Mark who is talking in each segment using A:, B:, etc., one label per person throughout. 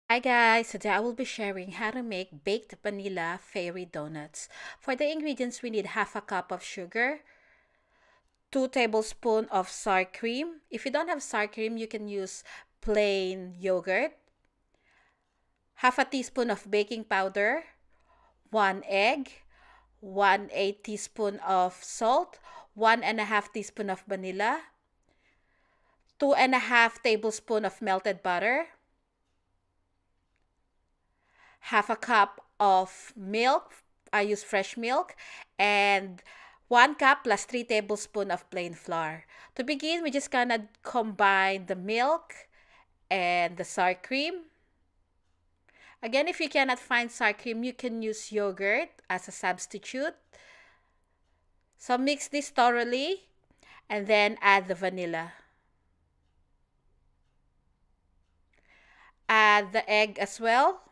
A: Hi guys, today I will be sharing how to make baked vanilla fairy donuts. For the ingredients, we need half a cup of sugar, 2 tablespoons of sour cream. If you don't have sour cream, you can use plain yogurt, half a teaspoon of baking powder, 1 egg, 1/8 teaspoon of salt, 1.5 teaspoon of vanilla, 2.5 tablespoon of melted butter, half a cup of milk. I use fresh milk, and 1 cup plus 3 tablespoons of plain flour. To begin, we're just gonna combine the milk and the sour cream. Again, if you cannot find sour cream, you can use yogurt as a substitute. So mix this thoroughly and then add the vanilla. Add the egg as well.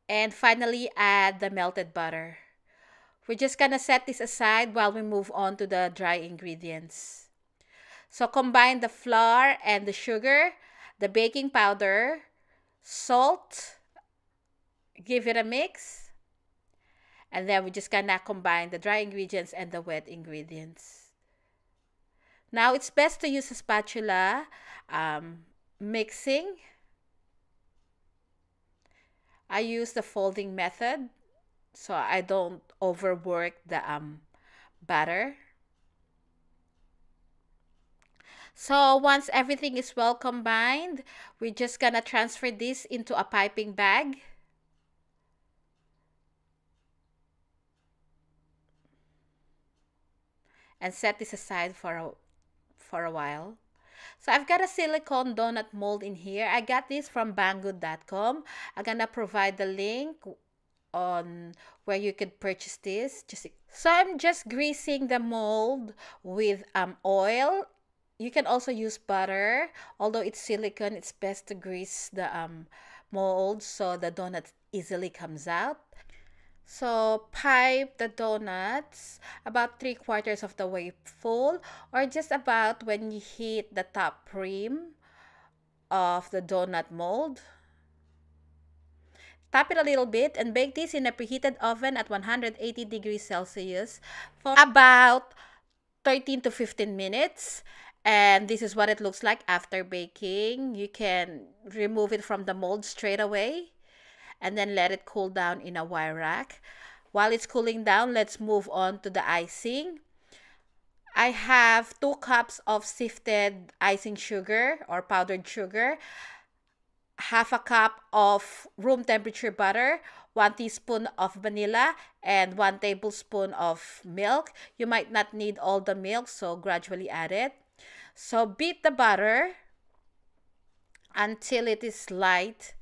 A: And finally, add the melted butter. We're just gonna set this aside while we move on to the dry ingredients. So combine the flour and the sugar, the baking powder, salt, give it a mix, and then we're just gonna combine the dry ingredients and the wet ingredients. Now it's best to use a spatula mixing. I use the folding method so I don't overwork the batter. So once everything is well combined, we're just gonna transfer this into a piping bag. And set this aside for a while. So I've got a silicone donut mold in here. I got this from banggood.com. I'm gonna provide the link on where you could purchase this. So I'm just greasing the mold with oil. You can also use butter. Although it's silicone, it's best to grease the mold so the donut easily comes out. So pipe the donuts about 3/4 of the way full, or just about when you hit the top rim of the donut mold. Tap it a little bit and bake this in a preheated oven at 180 degrees Celsius for about 13 to 15 minutes. And this is what it looks like after baking. You can remove it from the mold straight away and then let it cool down in a wire rack. While it's cooling down, let's move on to the icing. I have 2 cups of sifted icing sugar or powdered sugar, half a cup of room temperature butter, 1 teaspoon of vanilla, and 1 tablespoon of milk. You might not need all the milk, so gradually add it. So beat the butter until it is light.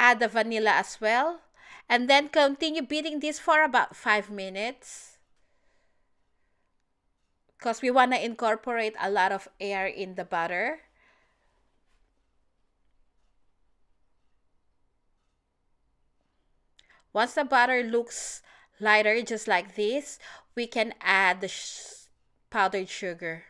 A: Add the vanilla as well. And then continue beating this for about 5 minutes. Because we want to incorporate a lot of air in the butter. Once the butter looks lighter, just like this, we can add the powdered sugar.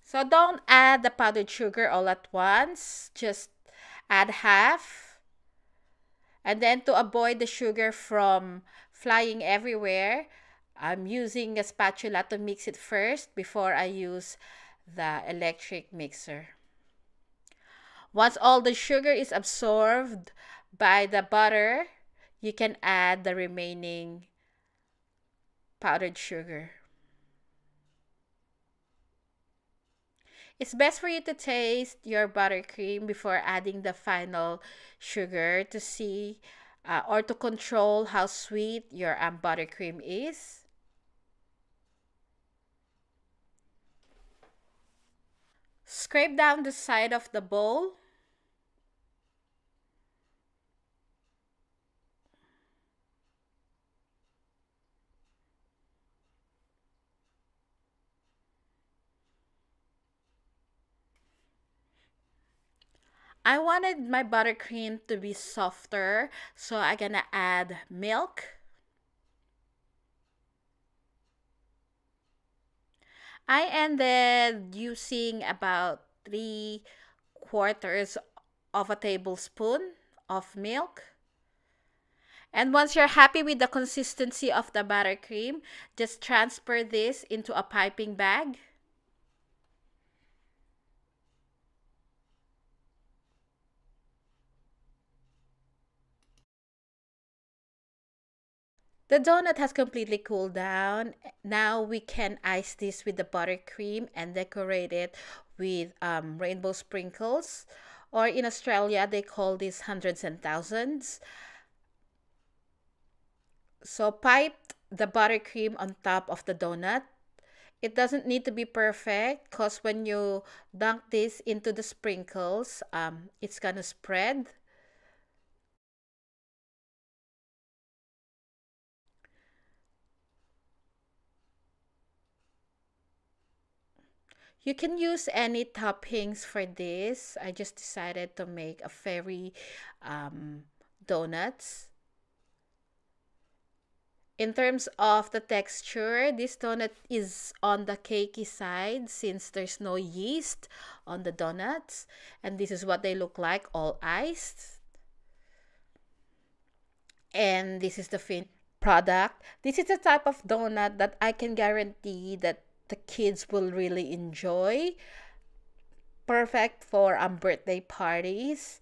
A: So don't add the powdered sugar all at once. Just add half. And then to avoid the sugar from flying everywhere, I'm using a spatula to mix it first before I use the electric mixer. Once all the sugar is absorbed by the butter, you can add the remaining powdered sugar. It's best for you to taste your buttercream before adding the final sugar to see or to control how sweet your buttercream is. Scrape down the side of the bowl. I wanted my buttercream to be softer, so I'm gonna add milk. I ended using about 3/4 of a tablespoon of milk. And once you're happy with the consistency of the buttercream, just transfer this into a piping bag. The donut has completely cooled down. Now we can ice this with the buttercream and decorate it with rainbow sprinkles. Or in Australia, they call this hundreds and thousands. So pipe the buttercream on top of the donut. It doesn't need to be perfect because when you dunk this into the sprinkles, it's gonna spread. You can use any toppings for this. I just decided to make a fairy donuts. In terms of the texture, this donut is on the cakey side since there's no yeast on the donuts. And this is what they look like, all iced. And this is the finished product. This is the type of donut that I can guarantee that the kids will really enjoy. Perfect for birthday parties.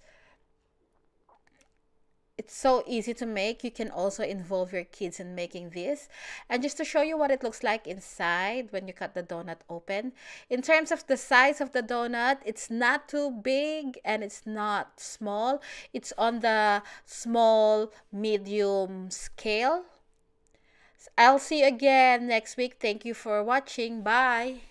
A: It's so easy to make. You can also involve your kids in making this. And just to show you what it looks like inside when you cut the donut open. In terms of the size of the donut, it's not too big and it's not small. It's on the small, medium scale. I'll see you again next week. Thank you for watching. Bye.